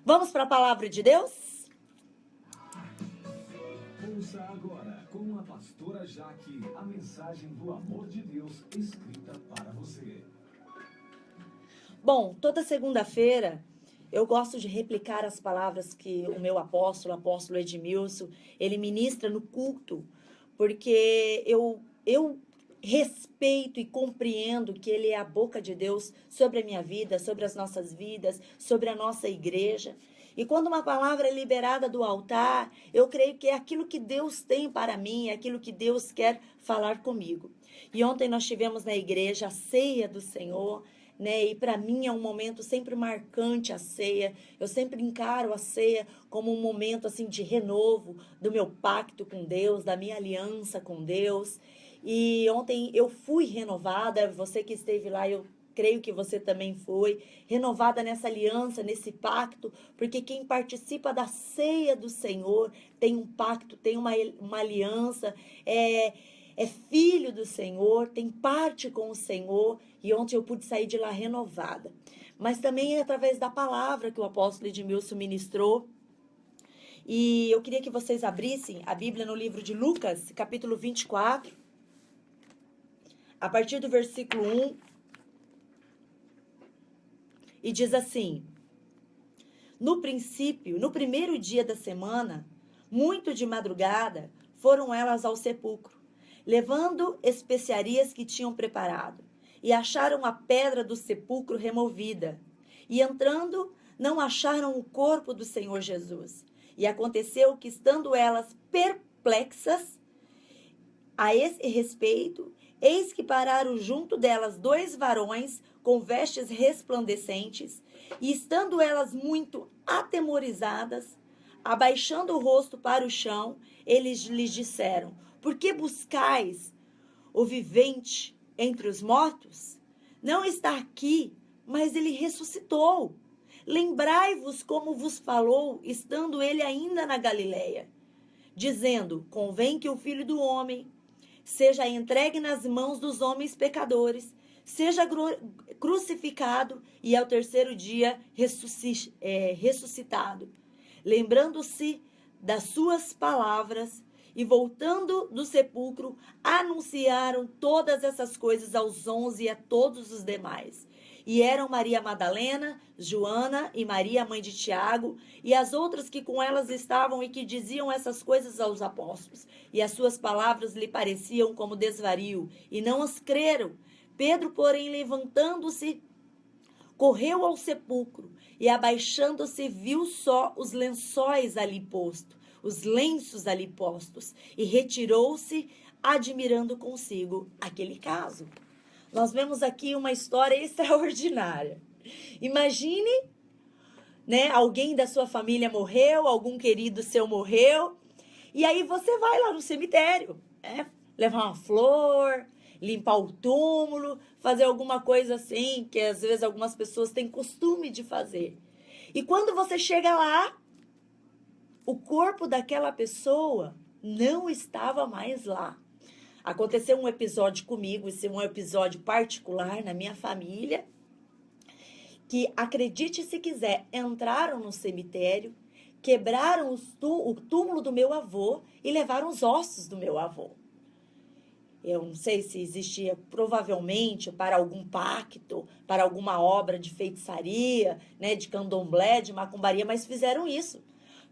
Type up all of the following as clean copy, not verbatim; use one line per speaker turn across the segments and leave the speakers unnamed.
Vamos para a palavra de Deus?
Ouça agora, com a pastora Jaque, a mensagem do amor de Deus escrita para você.
Bom, toda segunda-feira eu gosto de replicar as palavras que o meu apóstolo Edmilson, ele ministra no culto, porque eu respeito e compreendo que ele é a boca de Deus sobre a minha vida, sobre as nossas vidas, sobre a nossa igreja. E quando uma palavra é liberada do altar, eu creio que é aquilo que Deus tem para mim, é aquilo que Deus quer falar comigo. E ontem nós tivemos na igreja a ceia do Senhor, né? E para mim é um momento sempre marcante a ceia. Eu sempre encaro a ceia como um momento assim de renovo do meu pacto com Deus, da minha aliança com Deus. E ontem eu fui renovada, você que esteve lá, eu creio que você também foi, renovada nessa aliança, nesse pacto, porque quem participa da ceia do Senhor tem um pacto, tem uma aliança, é filho do Senhor, tem parte com o Senhor, e ontem eu pude sair de lá renovada. Mas também é através da palavra que o apóstolo Edmilson ministrou. E eu queria que vocês abrissem a Bíblia no livro de Lucas, capítulo 24, a partir do versículo 1, e diz assim: No princípio, no primeiro dia da semana, muito de madrugada, foram elas ao sepulcro, levando especiarias que tinham preparado, e acharam a pedra do sepulcro removida. E entrando, não acharam o corpo do Senhor Jesus. E aconteceu que, estando elas perplexas a esse respeito, eis que pararam junto delas 2 varões com vestes resplandecentes, e estando elas muito atemorizadas, abaixando o rosto para o chão, eles lhes disseram: Por que buscais o vivente entre os mortos? Não está aqui, mas ele ressuscitou. Lembrai-vos como vos falou, estando ele ainda na Galileia, dizendo: Convém que o Filho do Homem seja entregue nas mãos dos homens pecadores, seja crucificado e ao terceiro dia ressuscitado. Lembrando-se das suas palavras e voltando do sepulcro, anunciaram todas essas coisas aos 11 e a todos os demais. E eram Maria Madalena, Joana e Maria, mãe de Tiago, e as outras que com elas estavam e que diziam essas coisas aos apóstolos. E as suas palavras lhe pareciam como desvario, e não as creram. Pedro, porém, levantando-se, correu ao sepulcro, e abaixando-se, viu só os lençóis ali postos, os lenços ali postos, e retirou-se, admirando consigo aquele caso. Nós vemos aqui uma história extraordinária. Imagine, né, alguém da sua família morreu, algum querido seu morreu, e aí você vai lá no cemitério, né, levar uma flor, limpar o túmulo, fazer alguma coisa assim, que às vezes algumas pessoas têm costume de fazer. E quando você chega lá, o corpo daquela pessoa não estava mais lá. Aconteceu um episódio comigo, esse é um episódio particular na minha família, que, acredite se quiser, entraram no cemitério, quebraram o túmulo do meu avô e levaram os ossos do meu avô. Eu não sei se existia, provavelmente, para algum pacto, para alguma obra de feitiçaria, né, de candomblé, de macumbaria, mas fizeram isso.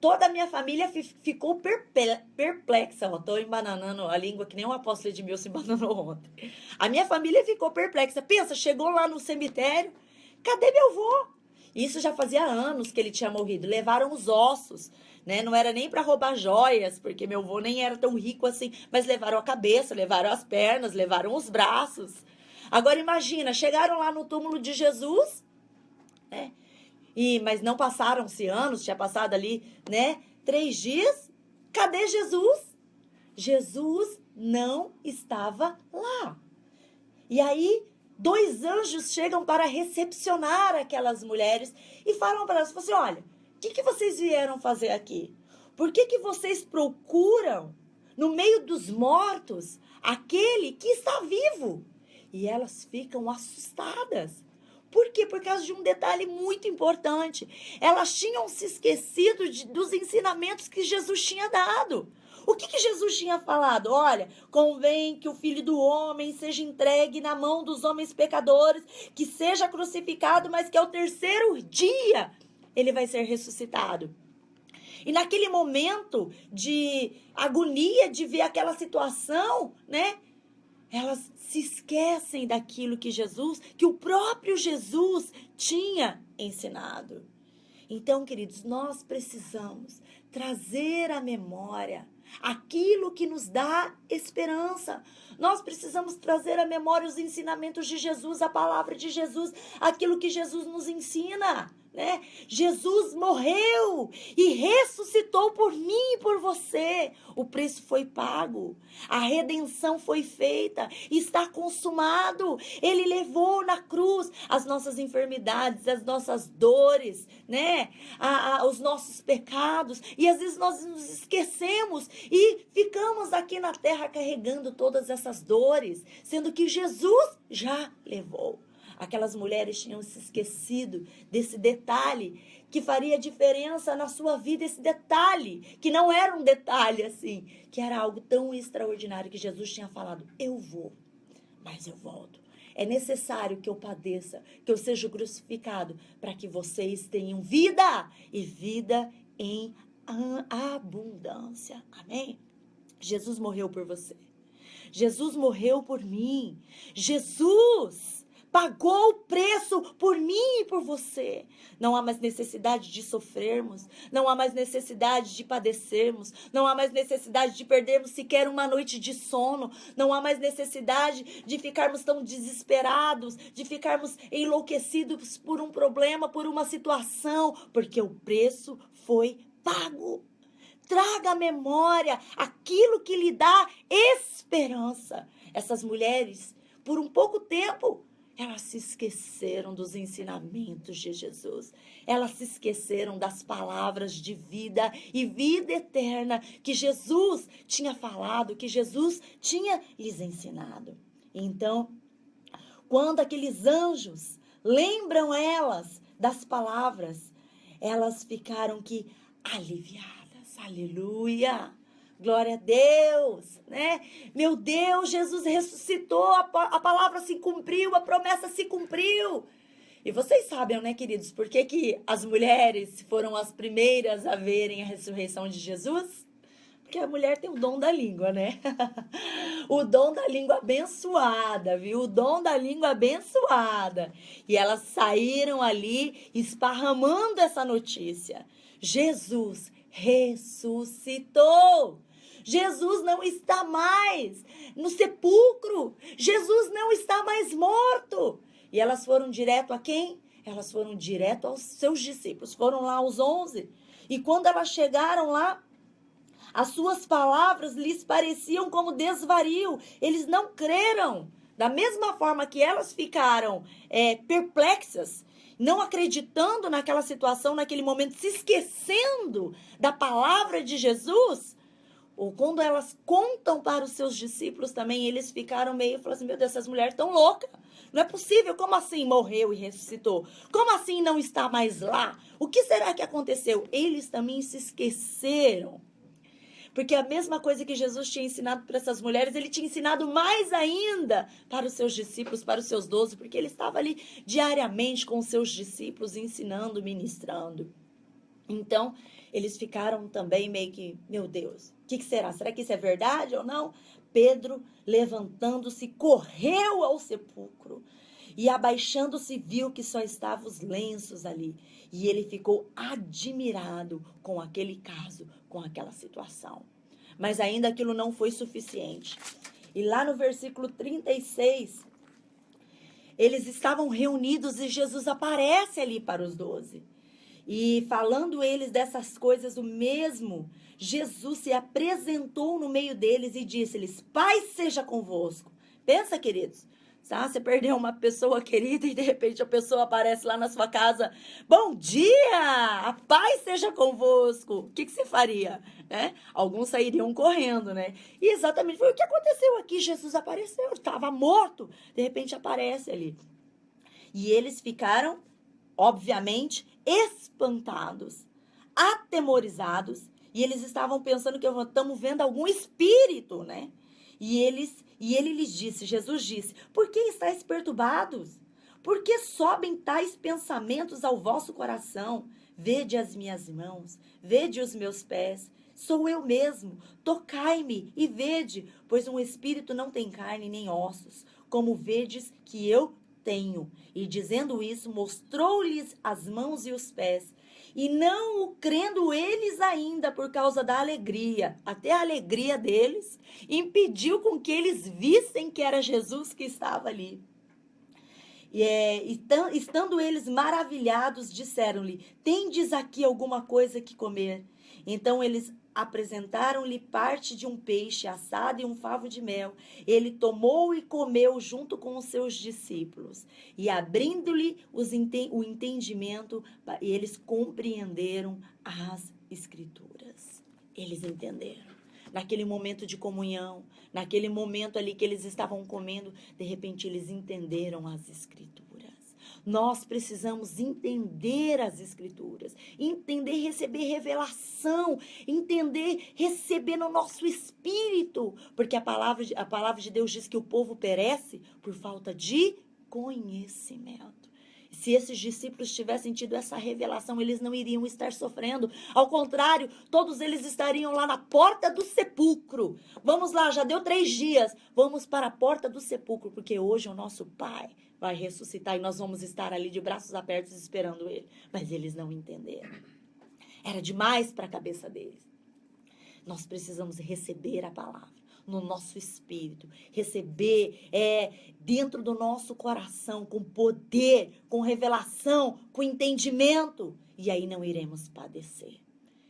Toda a minha família ficou perplexa. Estou embananando a língua que nem o apóstolo Edmilson embananou ontem. A minha família ficou perplexa. Pensa, chegou lá no cemitério, cadê meu avô? Isso já fazia anos que ele tinha morrido. Levaram os ossos, né? Não era nem para roubar joias, porque meu avô nem era tão rico assim. Mas levaram a cabeça, levaram as pernas, levaram os braços. Agora imagina, chegaram lá no túmulo de Jesus, né? Mas não passaram-se anos, tinha passado ali, né, 3 dias. Cadê Jesus? Jesus não estava lá. E aí, 2 anjos chegam para recepcionar aquelas mulheres e falam para elas, assim, olha, o que vocês vieram fazer aqui? Por que vocês procuram no meio dos mortos aquele que está vivo? E elas ficam assustadas. Por quê? Por causa de um detalhe muito importante. Elas tinham se esquecido dos ensinamentos que Jesus tinha dado. O que Jesus tinha falado? Olha, convém que o Filho do Homem seja entregue na mão dos homens pecadores, que seja crucificado, mas que ao terceiro dia ele vai ser ressuscitado. E naquele momento de agonia, de ver aquela situação, né? Elas se esquecem daquilo que o próprio Jesus tinha ensinado. Então, queridos, nós precisamos trazer à memória aquilo que nos dá esperança. Nós precisamos trazer à memória os ensinamentos de Jesus, a palavra de Jesus, aquilo que Jesus nos ensina, né? Jesus morreu e ressuscitou por mim e por você. O preço foi pago, a redenção foi feita, está consumado. Ele levou na cruz as nossas enfermidades, as nossas dores, né? Os nossos pecados. E às vezes nós nos esquecemos e ficamos aqui na terra carregando todas essas dores, sendo que Jesus já levou. Aquelas mulheres tinham se esquecido desse detalhe que faria diferença na sua vida, esse detalhe, que não era um detalhe assim, que era algo tão extraordinário que Jesus tinha falado, eu vou, mas eu volto. É necessário que eu padeça, que eu seja crucificado, para que vocês tenham vida e vida em abundância. Amém? Jesus morreu por você. Jesus morreu por mim. Jesus pagou o preço por mim e por você. Não há mais necessidade de sofrermos. Não há mais necessidade de padecermos. Não há mais necessidade de perdermos sequer uma noite de sono. Não há mais necessidade de ficarmos tão desesperados, de ficarmos enlouquecidos por um problema, por uma situação, porque o preço foi pago. Traga à memória aquilo que lhe dá esperança. Essas mulheres, por um pouco tempo, elas se esqueceram dos ensinamentos de Jesus. Elas se esqueceram das palavras de vida e vida eterna que Jesus tinha falado, que Jesus tinha lhes ensinado. Então, quando aqueles anjos lembram elas das palavras, elas ficaram que aliviadas. Aleluia! Glória a Deus, né? Meu Deus, Jesus ressuscitou, a palavra se cumpriu, a promessa se cumpriu. E vocês sabem, né, queridos, por que as mulheres foram as primeiras a verem a ressurreição de Jesus? Porque a mulher tem o dom da língua, né? O dom da língua abençoada, viu? O dom da língua abençoada. E elas saíram ali esparramando essa notícia. Jesus ressuscitou. Jesus não está mais no sepulcro. Jesus não está mais morto. E elas foram direto a quem? Elas foram direto aos seus discípulos. Foram lá aos 11. E quando elas chegaram lá, as suas palavras lhes pareciam como desvario. Eles não creram. Da mesma forma que elas ficaram perplexas, não acreditando naquela situação, naquele momento, se esquecendo da palavra de Jesus, ou quando elas contam para os seus discípulos também, eles ficaram meio, falaram assim, meu Deus, essas mulheres estão loucas. Não é possível, como assim morreu e ressuscitou? Como assim não está mais lá? O que será que aconteceu? Eles também se esqueceram. Porque a mesma coisa que Jesus tinha ensinado para essas mulheres, ele tinha ensinado mais ainda para os seus discípulos, para os seus 12, porque ele estava ali diariamente com os seus discípulos, ensinando, ministrando. Então, eles ficaram também meio que, meu Deus, o que será? Será que isso é verdade ou não? Pedro, levantando-se, correu ao sepulcro e, abaixando-se, viu que só estavam os lenços ali. E ele ficou admirado com aquele caso, com aquela situação. Mas ainda aquilo não foi suficiente. E lá no versículo 36, eles estavam reunidos e Jesus aparece ali para os 12. E falando eles dessas coisas, o mesmo Jesus se apresentou no meio deles e disse-lhes, paz seja convosco. Pensa, queridos. Tá? Você perdeu uma pessoa querida e de repente a pessoa aparece lá na sua casa. Bom dia! A paz seja convosco. O que você faria? Né? Alguns sairiam correndo, né? E exatamente foi o que aconteceu aqui. Jesus apareceu, estava morto. De repente aparece ali. E eles ficaram, obviamente, espantados, atemorizados, e eles estavam pensando que estamos vendo algum espírito, né? E ele lhes disse, Jesus disse, por que estáis perturbados? Por que sobem tais pensamentos ao vosso coração? Vede as minhas mãos, vede os meus pés, sou eu mesmo, tocai-me e vede, pois um espírito não tem carne nem ossos, como vedes que eu tenho. E dizendo isso, mostrou-lhes as mãos e os pés. E não o crendo eles ainda por causa da alegria, até a alegria deles, impediu com que eles vissem que era Jesus que estava ali. Estando eles maravilhados, disseram-lhe, tendes aqui alguma coisa que comer? Então eles apresentaram-lhe parte de um peixe assado e um favo de mel. Ele tomou e comeu junto com os seus discípulos. E abrindo-lhe o entendimento, eles compreenderam as Escrituras. Eles entenderam. Naquele momento de comunhão, naquele momento ali que eles estavam comendo, de repente eles entenderam as Escrituras. Nós precisamos entender as Escrituras, entender, receber revelação, entender, receber no nosso espírito, porque a palavra de Deus diz que o povo perece por falta de conhecimento. Se esses discípulos tivessem tido essa revelação, eles não iriam estar sofrendo. Ao contrário, todos eles estariam lá na porta do sepulcro. Vamos lá, já deu 3 dias. Vamos para a porta do sepulcro, porque hoje o nosso Pai vai ressuscitar e nós vamos estar ali de braços abertos esperando Ele. Mas eles não entenderam. Era demais para a cabeça deles. Nós precisamos receber a palavra no nosso espírito, receber dentro do nosso coração, com poder, com revelação, com entendimento, e aí não iremos padecer.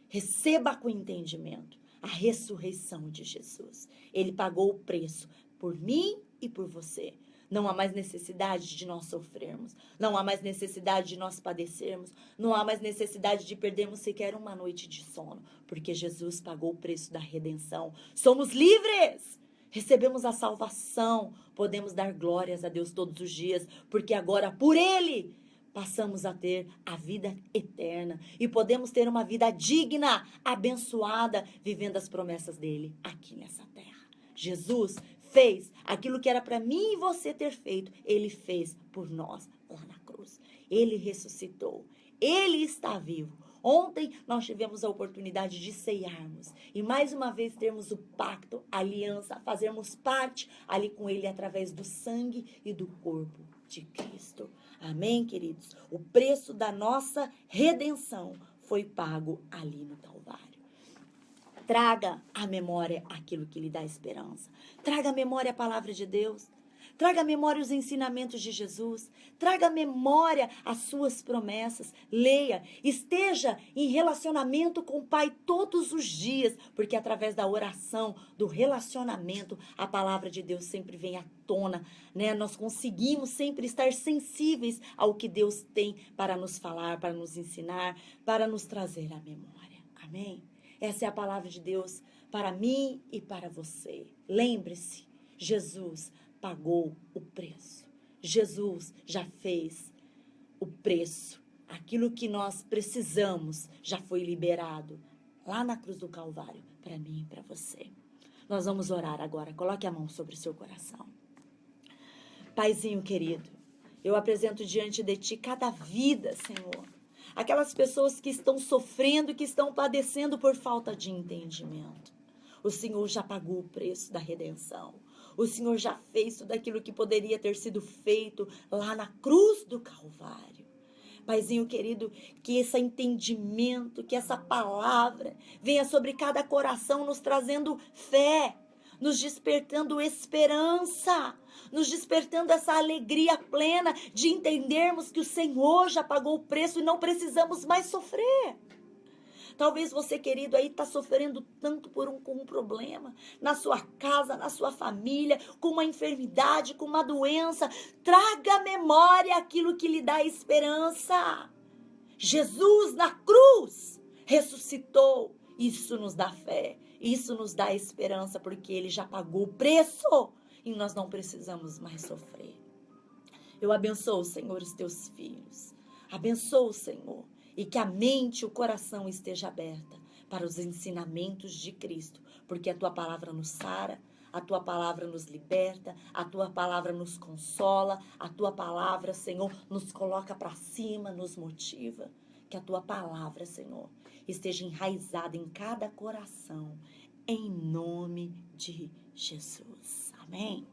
Receba com entendimento a ressurreição de Jesus. Ele pagou o preço por mim e por você. Não há mais necessidade de nós sofrermos. Não há mais necessidade de nós padecermos. Não há mais necessidade de perdermos sequer uma noite de sono. Porque Jesus pagou o preço da redenção. Somos livres! Recebemos a salvação. Podemos dar glórias a Deus todos os dias. Porque agora, por Ele, passamos a ter a vida eterna. E podemos ter uma vida digna, abençoada, vivendo as promessas dEle aqui nessa terra. Jesus fez aquilo que era para mim e você ter feito. Ele fez por nós lá na cruz. Ele ressuscitou. Ele está vivo. Ontem nós tivemos a oportunidade de ceiarmos. E mais uma vez termos o pacto, a aliança, fazermos parte ali com Ele através do sangue e do corpo de Cristo. Amém, queridos? O preço da nossa redenção foi pago ali no Calvário. Traga à memória aquilo que lhe dá esperança. Traga à memória a palavra de Deus. Traga à memória os ensinamentos de Jesus. Traga à memória as suas promessas. Leia. Esteja em relacionamento com o Pai todos os dias. Porque através da oração, do relacionamento, a palavra de Deus sempre vem à tona, né? Nós conseguimos sempre estar sensíveis ao que Deus tem para nos falar, para nos ensinar, para nos trazer à memória. Amém? Essa é a palavra de Deus para mim e para você. Lembre-se, Jesus pagou o preço. Jesus já fez o preço. Aquilo que nós precisamos já foi liberado lá na cruz do Calvário para mim e para você. Nós vamos orar agora. Coloque a mão sobre o seu coração. Paizinho querido, eu apresento diante de Ti cada vida, Senhor. Aquelas pessoas que estão sofrendo, que estão padecendo por falta de entendimento. O Senhor já pagou o preço da redenção. O Senhor já fez tudo aquilo que poderia ter sido feito lá na cruz do Calvário. Paizinho querido, que esse entendimento, que essa palavra venha sobre cada coração, nos trazendo fé, nos despertando esperança, nos despertando essa alegria plena de entendermos que o Senhor já pagou o preço e não precisamos mais sofrer. Talvez você, querido, aí está sofrendo tanto com um problema na sua casa, na sua família, com uma enfermidade, com uma doença. Traga à memória aquilo que lhe dá esperança. Jesus na cruz ressuscitou. Isso nos dá fé, isso nos dá esperança, porque Ele já pagou o preço e nós não precisamos mais sofrer. Eu abençoo, Senhor, os teus filhos. Abençoo, Senhor, e que a mente e o coração esteja aberta para os ensinamentos de Cristo, porque a tua palavra nos sara, a tua palavra nos liberta, a tua palavra nos consola, a tua palavra, Senhor, nos coloca para cima, nos motiva. Que a tua palavra, Senhor, esteja enraizada em cada coração, em nome de Jesus. Amém.